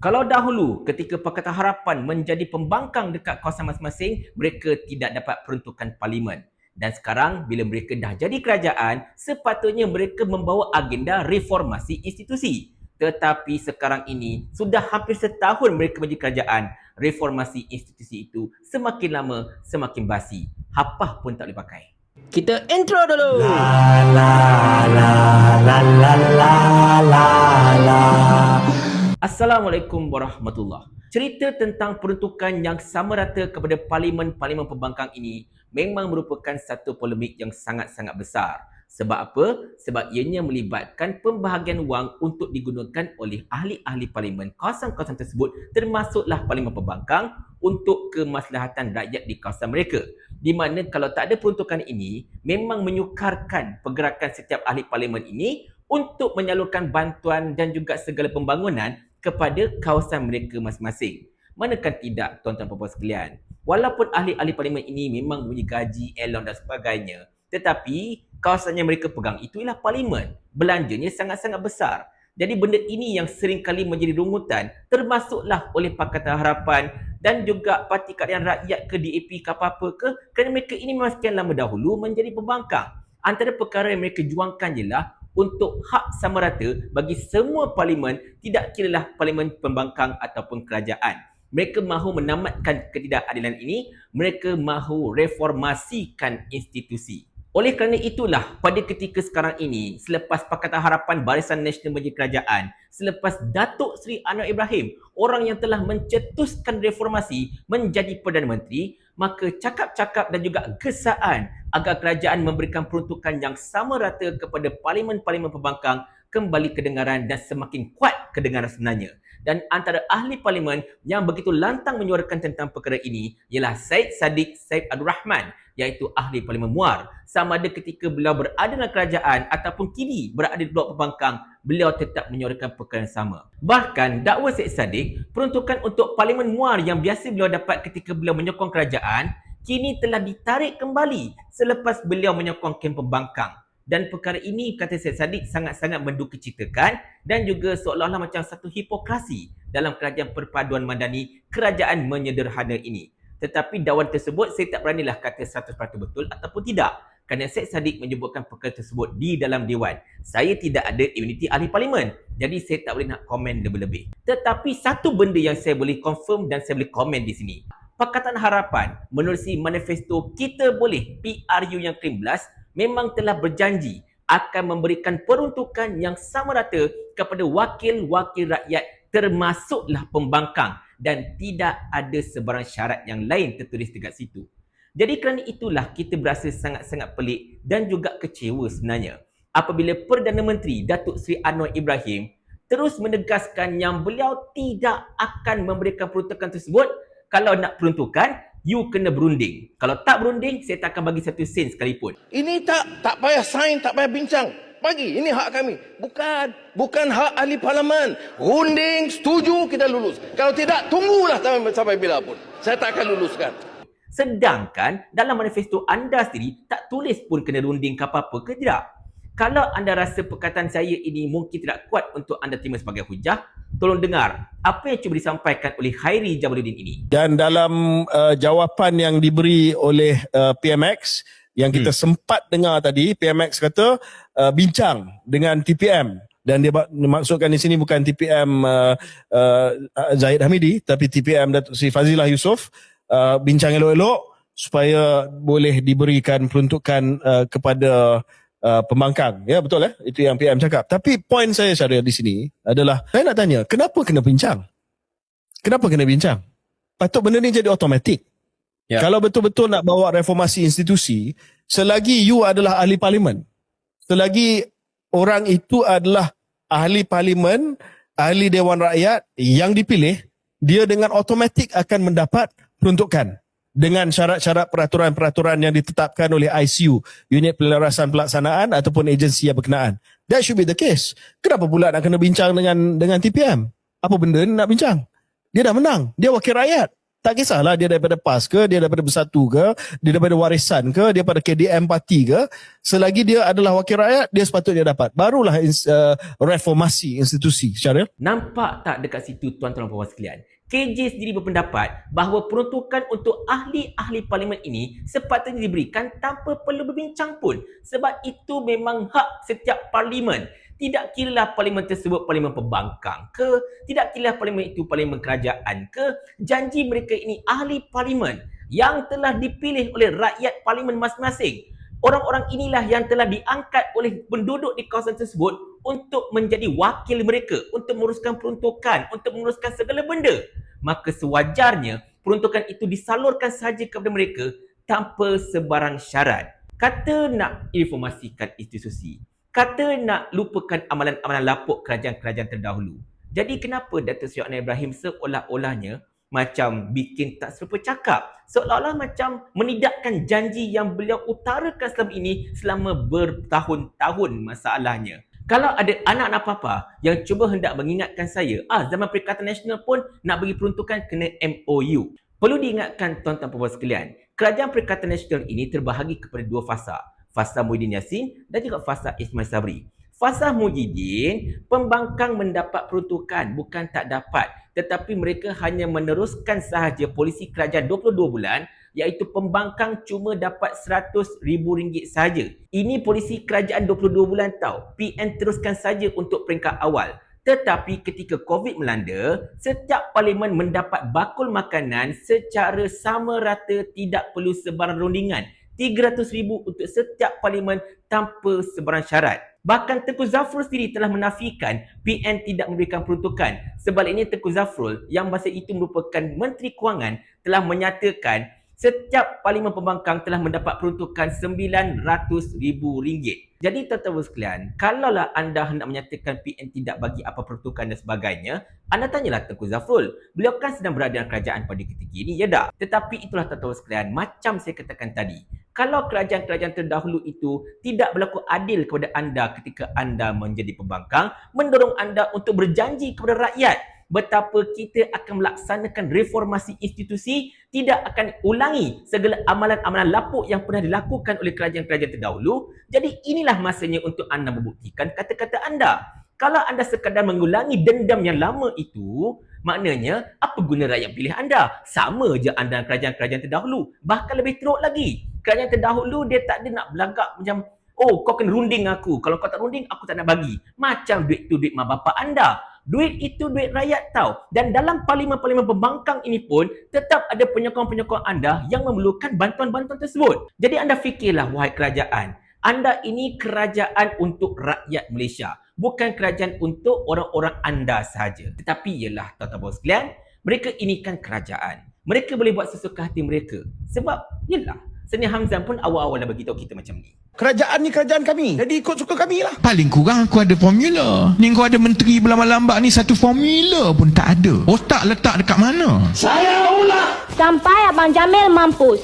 Kalau dahulu ketika Pakatan Harapan menjadi pembangkang dekat kawasan masing-masing, mereka tidak dapat peruntukan parlimen. Dan sekarang bila mereka dah jadi kerajaan, sepatutnya mereka membawa agenda reformasi institusi. Tetapi sekarang ini, sudah hampir setahun mereka menjadi kerajaan, reformasi institusi itu semakin lama semakin basi. Hapah pun tak boleh pakai. Kita intro dulu. La la la la la la la la. Assalamualaikum warahmatullahi. Cerita tentang peruntukan yang sama rata kepada parlimen-parlimen pembangkang ini memang merupakan satu polemik yang sangat-sangat besar. Sebab apa? Sebab ianya melibatkan pembahagian wang untuk digunakan oleh ahli-ahli parlimen kawasan-kawasan tersebut, termasuklah parlimen pembangkang, untuk kemaslahatan rakyat di kawasan mereka. Di mana kalau tak ada peruntukan ini, memang menyukarkan pergerakan setiap ahli parlimen ini untuk menyalurkan bantuan dan juga segala pembangunan kepada kawasan mereka masing-masing. Manakah tidak, tuan-tuan dan puan sekalian? Walaupun ahli-ahli parlimen ini memang mempunyai gaji, elon dan sebagainya, tetapi kawasan yang mereka pegang itu ialah parlimen. Belanjanya sangat-sangat besar. Jadi benda ini yang seringkali menjadi rungutan, termasuklah oleh Pakatan Harapan dan juga Parti Keadilan Rakyat ke DAP ke apa-apa ke, kerana mereka ini memang sekian lama dahulu menjadi pembangkang. Antara perkara yang mereka juangkan ialah untuk hak sama rata bagi semua parlimen, tidak kiralah parlimen pembangkang ataupun kerajaan. Mereka mahu menamatkan ketidakadilan ini, mereka mahu reformasikan institusi. Oleh kerana itulah, pada ketika sekarang ini, selepas Pakatan Harapan Barisan Nasional menjadi kerajaan, selepas Datuk Seri Anwar Ibrahim, orang yang telah mencetuskan reformasi menjadi Perdana Menteri, maka cakap-cakap dan juga gesaan agar kerajaan memberikan peruntukan yang sama rata kepada parlimen-parlimen pembangkang kembali kedengaran dan semakin kuat kedengaran sebenarnya. Dan antara ahli parlimen yang begitu lantang menyuarakan tentang perkara ini ialah Syed Saddiq Syed Abdul Rahman, iaitu ahli parlimen Muar. Sama ada ketika beliau berada dalam kerajaan ataupun kini berada di blok pembangkang, beliau tetap menyuarakan perkara yang sama. Bahkan dakwa Syed Saddiq, peruntukan untuk parlimen Muar yang biasa beliau dapat ketika beliau menyokong kerajaan, kini telah ditarik kembali selepas beliau menyokong kem pembangkang. Dan perkara ini, kata Syed Saddiq, sangat-sangat mendukacitakan dan juga seolah-olah macam satu hipokrasi dalam kerajaan perpaduan madani kerajaan menyederhana ini. Tetapi dakwan tersebut saya tak beranilah kata 100% betul ataupun tidak, kerana Syed Saddiq menyebutkan perkara tersebut di dalam Dewan. Saya tidak ada imuniti ahli parlimen, jadi saya tak boleh nak komen lebih-lebih. Tetapi satu benda yang saya boleh confirm dan saya boleh komen di sini, Pakatan Harapan menerusi manifesto Kita Boleh PRU yang ke-11 memang telah berjanji akan memberikan peruntukan yang sama rata kepada wakil-wakil rakyat, termasuklah pembangkang, dan tidak ada sebarang syarat yang lain tertulis dekat situ. Jadi kerana itulah kita berasa sangat-sangat pelik dan juga kecewa sebenarnya apabila Perdana Menteri Datuk Seri Anwar Ibrahim terus menegaskan yang beliau tidak akan memberikan peruntukan tersebut. Kalau nak peruntukan, you kena berunding. Kalau tak berunding, saya tak akan bagi satu sen sekalipun. Ini tak payah sign, tak payah bincang. Bagi, ini hak kami. Bukan hak ahli parlimen. Runding, setuju, kita lulus. Kalau tidak, tunggulah sampai bila pun. Saya tak akan luluskan. Sedangkan dalam manifesto anda sendiri tak tulis pun kena runding ke apa-apa ke tidak. Kalau anda rasa perkataan saya ini mungkin tidak kuat untuk anda terima sebagai hujah, tolong dengar apa yang cuba disampaikan oleh Khairi Jamaluddin ini. Dan dalam jawapan yang diberi oleh PMX yang kita sempat dengar tadi, PMX kata bincang dengan TPM, dan dia maksudkan di sini bukan TPM Zahid Hamidi tapi TPM Datuk Seri Fazilah Yusof, bincang elok-elok supaya boleh diberikan peruntukan kepada pembangkang. Ya, betul itu yang PM cakap. Tapi poin saya Syahrir di sini adalah, saya nak tanya, kenapa kena bincang? Kenapa kena bincang? Patut benda ni jadi automatik. Ya. Kalau betul-betul nak bawa reformasi institusi, selagi you adalah ahli parlimen, selagi orang itu adalah ahli parlimen, ahli Dewan Rakyat yang dipilih, dia dengan automatik akan mendapat peruntukan dengan syarat-syarat peraturan-peraturan yang ditetapkan oleh ICU, Unit Penyelarasan Pelaksanaan ataupun agensi yang berkenaan. That should be the case. Kenapa pula nak kena bincang dengan TPM? Apa benda ni nak bincang? Dia dah menang. Dia wakil rakyat. Tak kisahlah dia daripada PAS ke, dia daripada Bersatu ke, dia daripada Warisan ke, dia daripada KDM parti ke, selagi dia adalah wakil rakyat, dia sepatutnya dapat. Barulah reformasi institusi, Syaril. Nampak tak dekat situ tuan-tuan dan puan sekalian? KJ sendiri berpendapat bahawa peruntukan untuk ahli-ahli parlimen ini sepatutnya diberikan tanpa perlu berbincang pun. Sebab itu memang hak setiap parlimen. Tidak kiralah parlimen tersebut parlimen pembangkang ke, tidak kiralah parlimen itu parlimen kerajaan ke, janji mereka ini ahli parlimen yang telah dipilih oleh rakyat parlimen masing-masing. Orang-orang inilah yang telah diangkat oleh penduduk di kawasan tersebut untuk menjadi wakil mereka, untuk menguruskan peruntukan, untuk menguruskan segala benda. Maka sewajarnya peruntukan itu disalurkan sahaja kepada mereka tanpa sebarang syarat. Kata nak informasikan institusi, kata nak lupakan amalan-amalan lapuk kerajaan-kerajaan terdahulu. Jadi kenapa Datuk Seri Anwar Ibrahim seolah-olahnya macam bikin tak serupa cakap, seolah-olah macam menidakkan janji yang beliau utarakan selama ini selama bertahun-tahun masalahnya. Kalau ada anak-anak papa yang cuba hendak mengingatkan saya, zaman Perikatan Nasional pun nak bagi peruntukan kena MOU. Perlu diingatkan tuan-tuan puan sekalian, kerajaan Perikatan Nasional ini terbahagi kepada dua fasa. Fasa Muhyiddin Yassin dan juga fasa Ismail Sabri. Fasa Muhyiddin, pembangkang mendapat peruntukan, bukan tak dapat. Tetapi mereka hanya meneruskan sahaja polisi kerajaan 22 bulan, iaitu pembangkang cuma dapat RM100,000 sahaja. Ini polisi kerajaan 22 bulan tau. PN teruskan saja untuk peringkat awal. Tetapi ketika COVID melanda, setiap parlimen mendapat bakul makanan secara sama rata, tidak perlu sebarang rundingan. RM300,000 untuk setiap parlimen tanpa sebarang syarat. Bahkan Tengku Zafrul sendiri telah menafikan PN tidak memberikan peruntukan. Sebaliknya Tengku Zafrul yang masa itu merupakan Menteri Kewangan telah menyatakan setiap parlimen pembangkang telah mendapat peruntukan RM900,000. Jadi tuan-tuan sekalian, kalaulah anda hendak menyatakan PN tidak bagi apa peruntukan dan sebagainya, anda tanyalah Tengku Zafrul. Beliau kan sedang berada dalam kerajaan pada ketika ini, ya tak? Tetapi itulah tuan-tuan sekalian, macam saya katakan tadi, kalau kerajaan-kerajaan terdahulu itu tidak berlaku adil kepada anda ketika anda menjadi pembangkang, mendorong anda untuk berjanji kepada rakyat betapa kita akan melaksanakan reformasi institusi, tidak akan ulangi segala amalan-amalan lapuk yang pernah dilakukan oleh kerajaan-kerajaan terdahulu. Jadi inilah masanya untuk anda membuktikan kata-kata anda. Kalau anda sekadar mengulangi dendam yang lama itu, maknanya apa guna rakyat pilih anda? Sama je anda dan kerajaan-kerajaan terdahulu. Bahkan lebih teruk lagi. Kerajaan terdahulu dia tak ada nak belagak macam, oh kau kena runding aku. Kalau kau tak runding, aku tak nak bagi. Macam duit tu duit mak bapak anda. Duit itu duit rakyat tau. Dan dalam parlimen-parlimen pembangkang ini pun tetap ada penyokong-penyokong anda yang memerlukan bantuan-bantuan tersebut. Jadi anda fikirlah wahai kerajaan, anda ini kerajaan untuk rakyat Malaysia, bukan kerajaan untuk orang-orang anda sahaja. Tetapi ialah tuan-tuan sekalian, mereka ini kan kerajaan. Mereka boleh buat sesuka hati mereka. Sebab ialah Seni Hamzan pun awal-awal dah bagi tahu kita macam ni. Kerajaan ni kerajaan kami. Jadi ikut suka kami lah. Paling kurang aku ada formula. Ni kau ada menteri berlambak-lambak ni, satu formula pun tak ada. Otak letak dekat mana? Sampai Abang Jamil mampus.